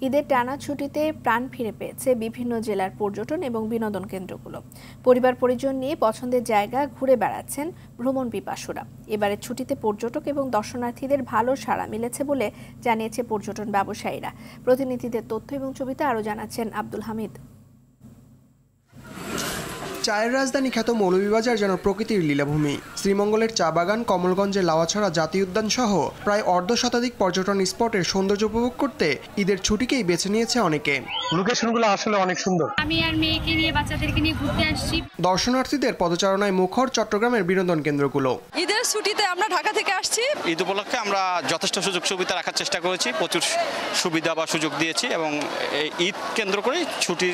ঈদের টানা ছুটিতে প্রাণ ফিরে পেয়েছে বিভিন্ন জেলার পর্যটন এবং বিনোদন কেন্দ্রগুলো। পরিবার পরিজন নিয়ে পছন্দের জায়গা ঘুরে বেড়াচ্ছেন ভ্রমণ পিপাসুরা। এবারের ছুটিতে পর্যটক এবং দর্শনার্থীদের ভালো সাড়া মিলেছে বলে জানিয়েছে পর্যটন ব্যবসায়ীরা। প্রতিনিধিদের তথ্য এবং ছবিতে আরও জানাচ্ছেন আব্দুল হামিদ। চায়ের রাজধানী খ্যাত মৌলভীবাজার যেন প্রকৃতির লীলাভূমি। শ্রীমঙ্গলের চা বাগান, কমলগঞ্জের লাওয়াছড়া জাতীয় উদ্যান সহ প্রায় অর্ধশতাধিক পর্যটন স্পটের সৌন্দর্য উপভোগ করতে ঈদের ছুটিকেই বেছে নিয়েছে অনেকে। লোকেশনগুলো আসলে অনেক সুন্দর। আমি আর মেয়েকে নিয়ে বাচ্চাদেরকে নিয়ে ঘুরতে আসছি। দর্শনার্থীদের পদচারণায় মুখর চট্টগ্রামের বিনোদন কেন্দ্রগুলো। ঈদের ছুটিতে আমরা ঢাকা থেকে আসছি। ঈদ উপলক্ষে আমরা যথেষ্ট সুযোগ সুবিধা রাখার চেষ্টা করেছি, প্রচুর সুবিধা বা সুযোগ দিয়েছি এবং এই ঈদ কেন্দ্র করে ছুটি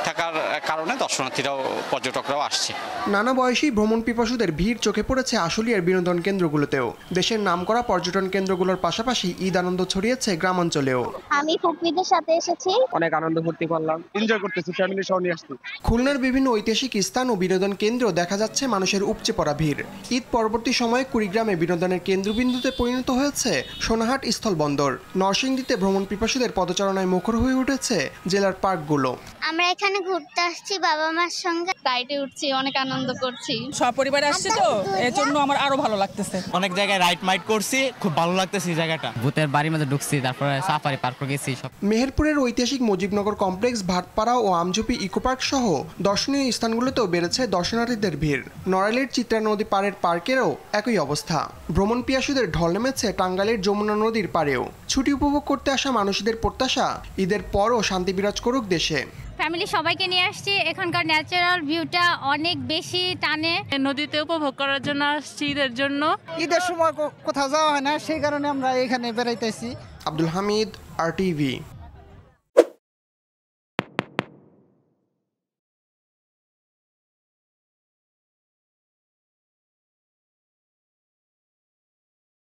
থাকার কারণে দর্শনার্থীরাও পর্যটকরাও আসছে। নানা বয়সী ভ্রমণ পিপাসুদের ভিড় চোখে পড়েছে আশুলিয়ার বিনোদন কেন্দ্রগুলোতেও। দেশের নামকরা পর্যটন কেন্দ্রগুলোর পাশাপাশি ঈদ আনন্দ ছড়িয়েছে গ্রামাঞ্চলেও। আমি ফুপিদের সাথে এসেছি, অনেক আনন্দ করতে পারলাম, এনজয় করতেছি, ফ্যামিলি সহ নিয়ে আসছি। খুলনার বিভিন্ন ঐতিহাসিক স্থান ও বিনোদন কেন্দ্র দেখা যাচ্ছে মানুষের উপচে পড়া ভিড়। ঈদ পরবর্তী সময়ে কুড়িগ্রামে বিনোদনের কেন্দ্রবিন্দুতে পরিণত হয়েছে সোনাহাট স্থলবন্দর। নরসিংদীতে ভ্রমণ পিপাসুদের পদচারণায় মুখর হয়ে উঠেছে জেলার পার্কগুলো। আমরা এখানে ঘুরতে আসছি বাবা মার সঙ্গে, রাইডে উঠছি, অনেক আনন্দ করছি। সপরিবারে আসছি তো এর জন্য আমার আরো ভালো লাগতেছে। অনেক জায়গায় রাইড মাইড করছি, খুব ভালো লাগতেছে এই জায়গাটা। ভূতের বাড়ির মধ্যে ঢুকছি, তারপরে সাফারি পার্কে গেছি। মেহেরপুরের ঐতিহাসিক মুজিবনগর কমপ্লেক্স, ভাটপাড়া ও আমঝুপি ইকো পার্ক সহ দর্শনীয় স্থানগুলোতেও বেড়েছে দর্শনার্থীদের ভিড়। নড়াইলের চিত্রা নদী পাড়ের পার্কেরও একই অবস্থা। ভ্রমণ পিয়াসুদের ঢল নেমেছে টাঙ্গাইলের যমুনা নদীর পাড়েও। ছুটি উপভোগ করতে আসা মানুষদের প্রত্যাশা ঈদের পরও শান্তি বিরাজ করুক দেশে। ফ্যামিলি সবাইকে নিয়ে আসছি, এখানকার ন্যাচারাল ভিউটা অনেক বেশি টানে। নদীতে উপভোগ করার জন্য আসছি ঈদের জন্য। ঈদের সময় কোথাও যাওয়া হয় না, সেই কারণে আমরা এখানে বেড়াইতেছি। আব্দুল হামিদ, RTV।